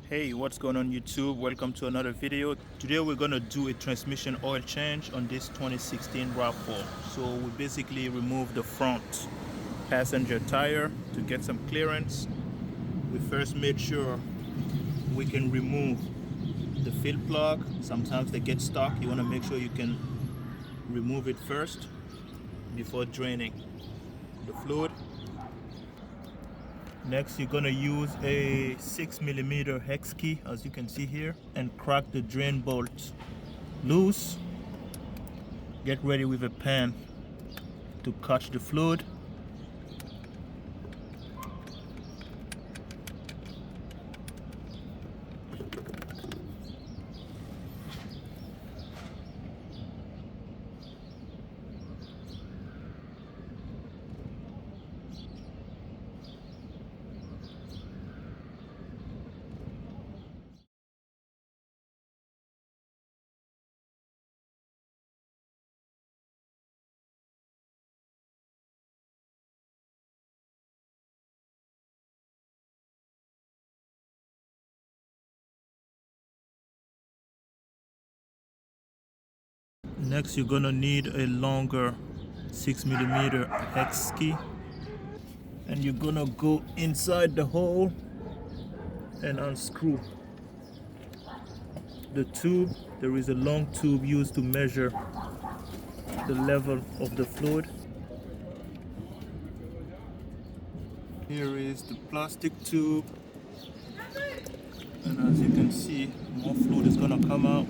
Hey, what's going on YouTube? Welcome to another video. Today we're going to do a transmission oil change on this 2016 RAV4. So we basically remove the front passenger tire to get some clearance. We first made sure we can remove the fill plug. Sometimes they get stuck. You want to make sure you can remove it first before draining the fluid. Next, you're gonna use a 6mm hex key, as you can see here, and crack the drain bolt loose. Get ready with a pan to catch the fluid. Next, you're gonna need a longer 6mm hex key, and you're gonna go inside the hole and unscrew the tube. There is a long tube used to measure the level of the fluid. Here is the plastic tube, and as you can see, more fluid is gonna come out.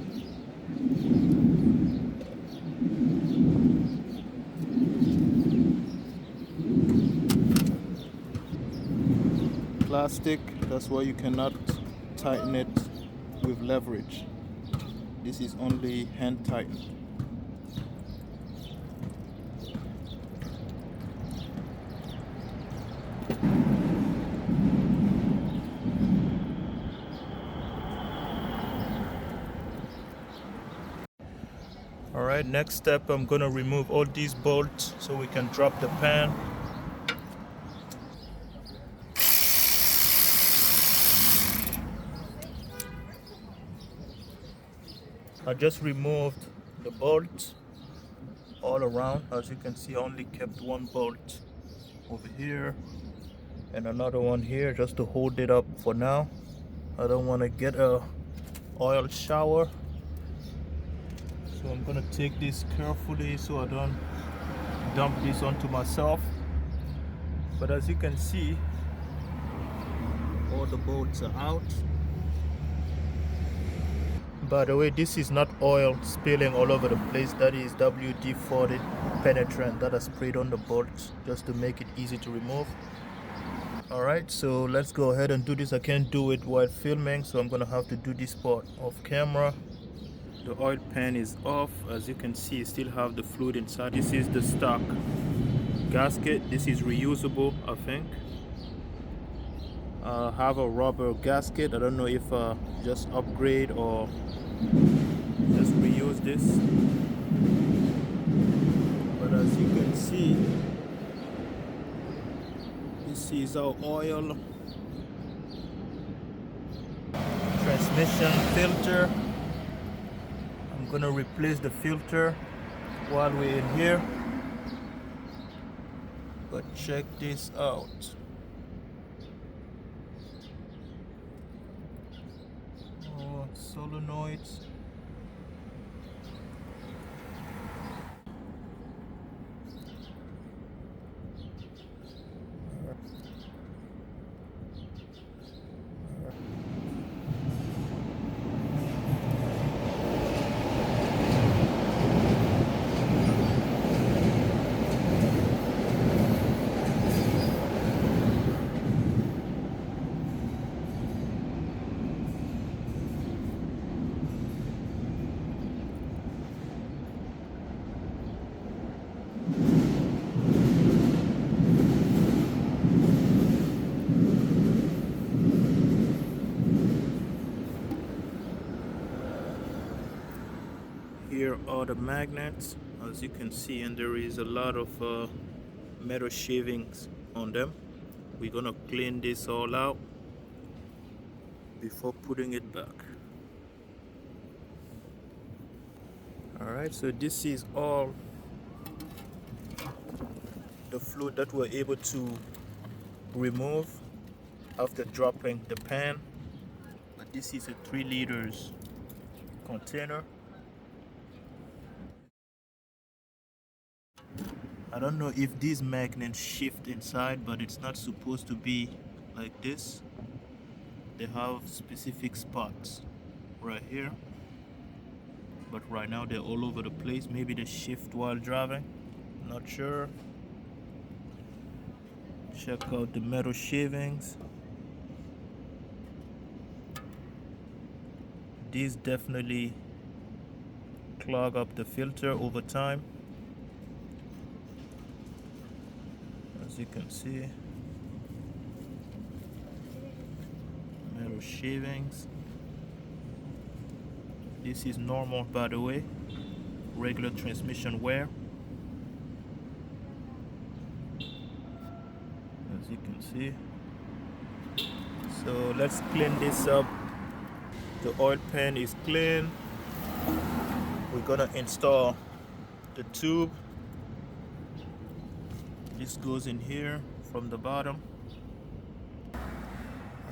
Plastic, that's why you cannot tighten it with leverage. This is only hand tightened. Alright, next step, I'm gonna remove all these bolts so we can drop the pan. I just removed the bolts all around. As you can see, I only kept one bolt over here and another one here just to hold it up for now. I don't want to get a oil shower, so I'm gonna take this carefully so I don't dump this onto myself. But as you can see, all the bolts are out. By the way, this is not oil spilling all over the place. That is WD-40 penetrant that I sprayed on the bolts just to make it easy to remove. Alright, so let's go ahead and do this. I can't do it while filming, so I'm gonna have to do this part off camera. The oil pan is off. As you can see, you still have the fluid inside. This is the stock gasket. This is reusable, I think. I have a rubber gasket. I don't know if just upgrade or just reuse this. But as you can see, this is our oil transmission filter. I'm gonna replace the filter while we're in here. But check this out. Solenoids. Here are the magnets, as you can see, and there is a lot of metal shavings on them. We're gonna clean this all out. before putting it back. Alright, so this is all the fluid that we're able to remove after dropping the pan. But this is a 3 liters container. I don't know if these magnets shift inside, but it's not supposed to be like this. They have specific spots right here, but right now they're all over the place. Maybe they shift while driving, not sure. Check out the metal shavings. These definitely clog up the filter over time, as you can see. Metal shavings. This is normal, by the way, regular transmission wear. As you can see. So let's clean this up. The oil pan is clean. We're gonna install the tube. This goes in here from the bottom.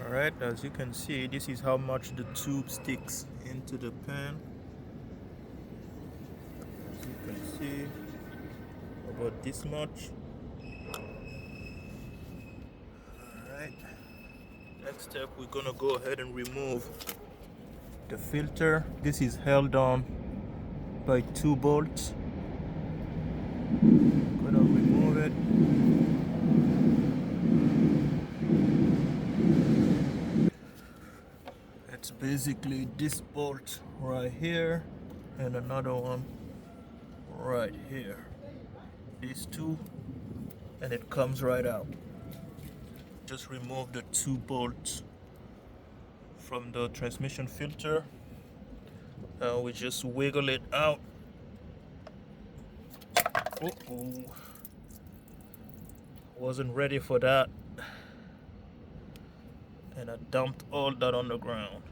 Alright, as you can see, this is how much the tube sticks into the pan. As you can see, about this much. Alright, next step, we're gonna go ahead and remove the filter. This is held on by 2 bolts. I'm gonna remove it. It's basically this bolt right here and another one right here. These two, and it comes right out. Just remove the 2 bolts from the transmission filter. We just wiggle it out. Uh-oh. Wasn't ready for that, and I dumped all that on the ground.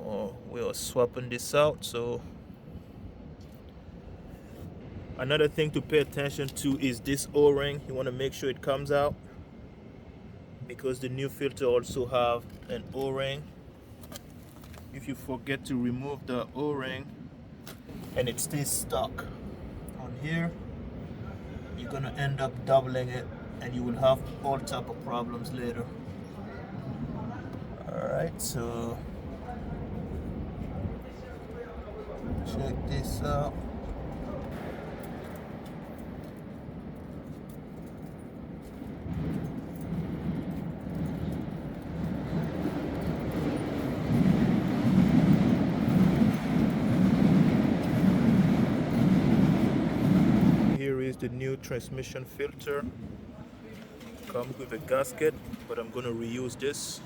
Oh, we are swapping this out. So another thing to pay attention to is this O-ring. You want to make sure it comes out, because the new filter also have an O-ring. If you forget to remove the O-ring and it stays stuck on here, you're gonna end up doubling it and you will have all type of problems later. Alright, so check this out. Here is the new transmission filter. Comes with a gasket, but I'm going to reuse this.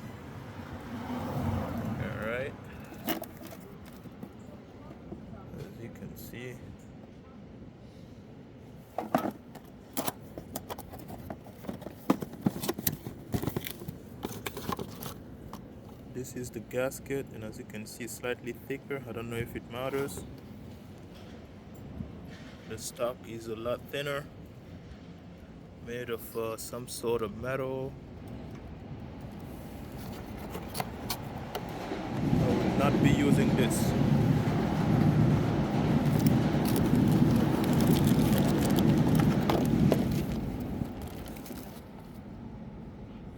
Alright. As you can see. This is the gasket, and as you can see, it's slightly thicker. I don't know if it matters. The stock is a lot thinner, made of some sort of metal. I will not be using this.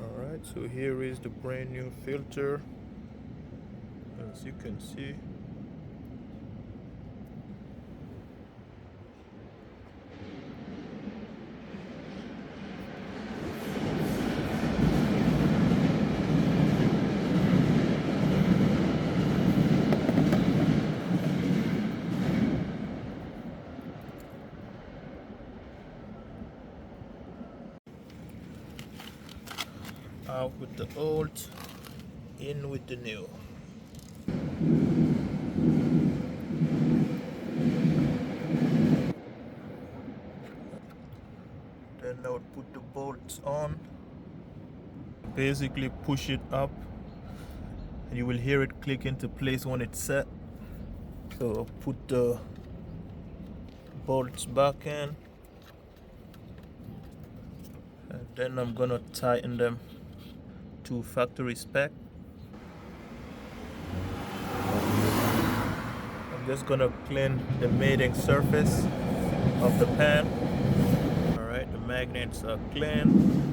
Alright, so here is the brand new filter, as you can see. Out with the old, in with the new. Then I would put the bolts on. basically push it up and you will hear it click into place when it's set. So put the bolts back in, and then I'm gonna tighten them to factory spec. I'm just gonna clean the mating surface of the pan. Alright, the magnets are clean.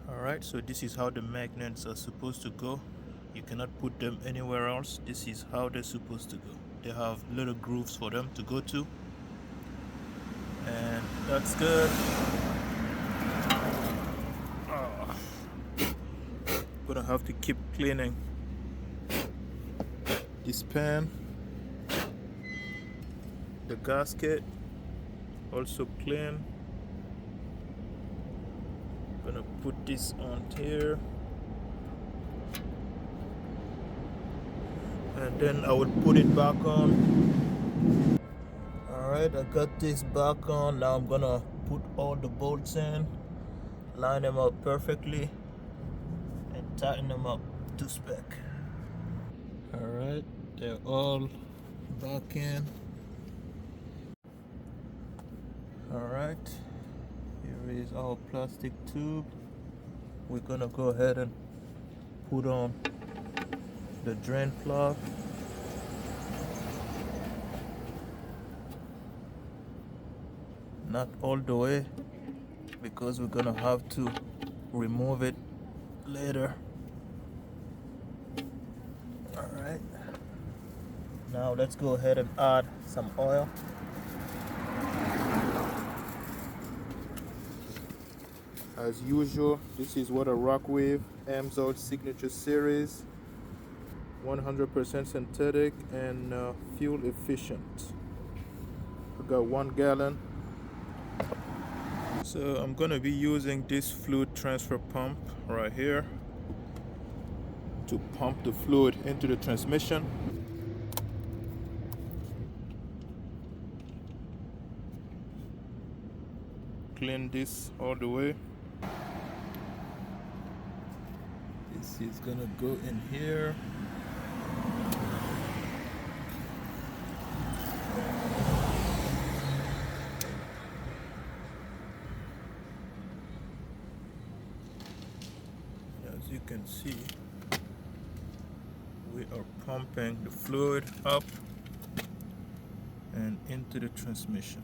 Alright, so this is how the magnets are supposed to go. You cannot put them anywhere else. This is how they're supposed to go. They have little grooves for them to go to, and that's good. Gonna have to keep cleaning this pan. The gasket also clean. Gonna put this on here, and then I will put it back on. Alright, I got this back on. Now I'm gonna put all the bolts in, line them up perfectly, and tighten them up to spec. Alright, they're all back in. Alright, here is our plastic tube. We're gonna go ahead and put on the drain plug. Not all the way, because we're gonna have to remove it later. Alright, now let's go ahead and add some oil. As usual, this is what a Rockwave Amsoil Signature Series, 100% synthetic and fuel efficient. I got 1 gallon. So I'm gonna be using this fluid transfer pump right here to pump the fluid into the transmission. Clean this all the way. This is gonna go in here. As you can see, we are pumping the fluid up and into the transmission.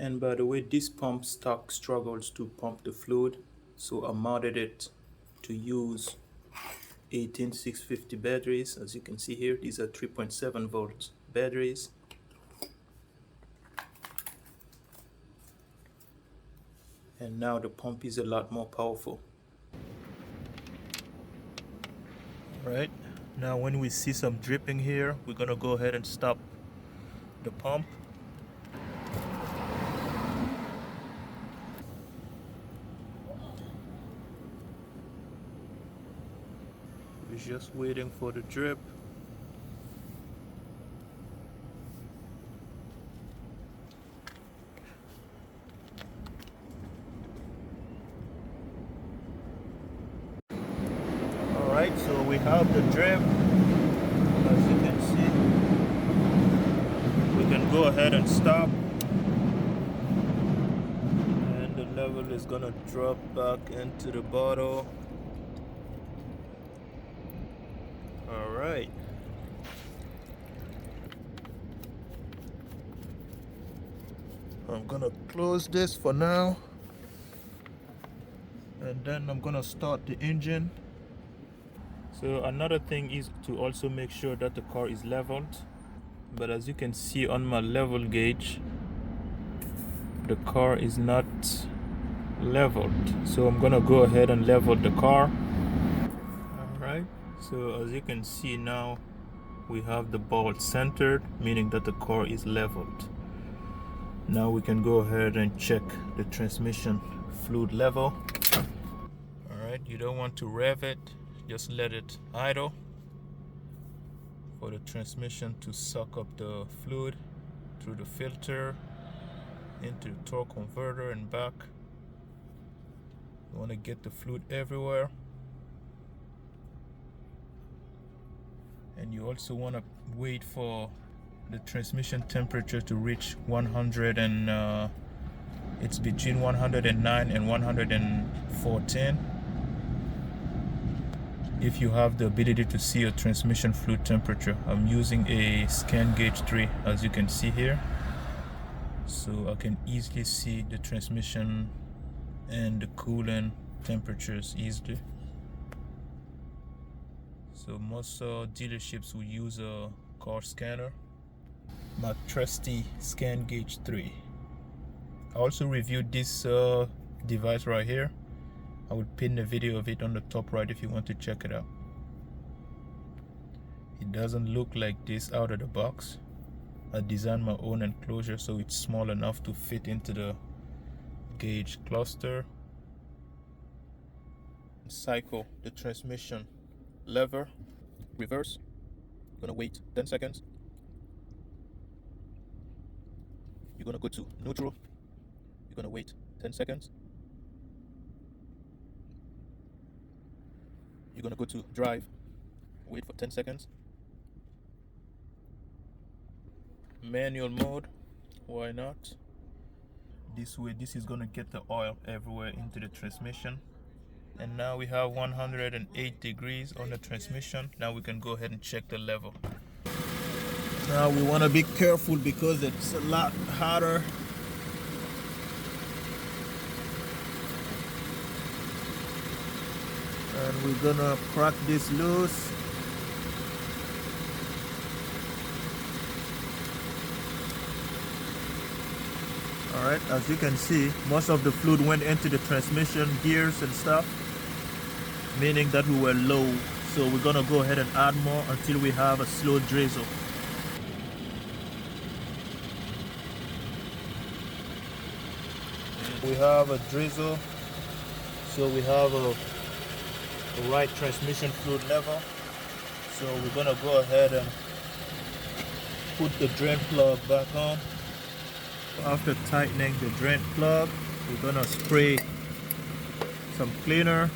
And by the way, this pump stock struggles to pump the fluid, so I modded it to use 18650 batteries. As you can see here, these are 3.7 volt batteries. And now the pump is a lot more powerful. Alright, now when we see some dripping here, we're gonna go ahead and stop the pump. We're just waiting for the drip. Alright, so we have the drip. As you can see, we can go ahead and stop. And the level is gonna drop back into the bottle. Alright. I'm gonna close this for now. And then I'm gonna start the engine. So another thing is to also make sure that the car is leveled. But as you can see on my level gauge, the car is not leveled. So I'm gonna go ahead and level the car. Alright, so as you can see now, we have the ball centered, meaning that the car is leveled. Now we can go ahead and check the transmission fluid level. Alright, you don't want to rev it, just let it idle for the transmission to suck up the fluid through the filter into the torque converter and back. You want to get the fluid everywhere, and you also want to wait for the transmission temperature to reach 100 and it's between 109 and 114 if you have the ability to see a transmission fluid temperature. I'm using a scan gauge 3, as you can see here, so I can easily see the transmission and the coolant temperatures easily. So most dealerships will use a car scanner. My trusty scan gauge 3. I also reviewed this device right here. I will pin the video of it on the top right if you want to check it out. It doesn't look like this out of the box. I designed my own enclosure so it's small enough to fit into the gauge cluster. Cycle the transmission lever, reverse. Gonna wait 10 seconds. You're gonna go to neutral. You're gonna wait 10 seconds. You're gonna go to drive. Wait for 10 seconds. Manual mode, why not? This way, this is gonna get the oil everywhere into the transmission. And now we have 108 degrees on the transmission. Now we can go ahead and check the level. Now we want to be careful because it's a lot hotter. And we're gonna crack this loose. Alright, as you can see, most of the fluid went into the transmission gears and stuff, meaning that we were low. So we're gonna go ahead and add more until we have a slow drizzle. We have a drizzle, so we have a right transmission fluid level. So we're gonna go ahead and put the drain plug back on. After tightening the drain plug, we're gonna spray some cleaner.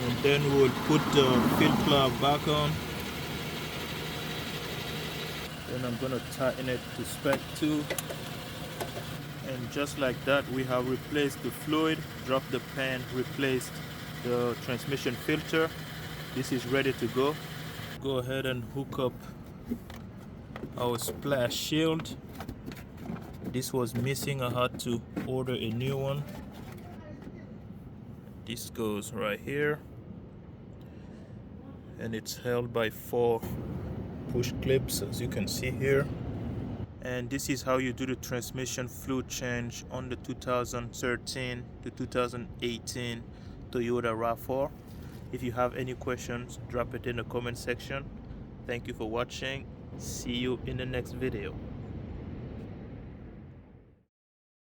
And then we'll put the fill plug back on. Then I'm gonna tighten it to spec 2. And just like that, we have replaced the fluid, dropped the pan, replaced the transmission filter. This is ready to go. Go ahead and hook up our splash shield. This was missing, I had to order a new one. This goes right here. And it's held by 4 push clips, as you can see here. And this is how you do the transmission fluid change on the 2013 to 2018 Toyota RAV4. If you have any questions, drop it in the comment section. Thank you for watching. See you in the next video.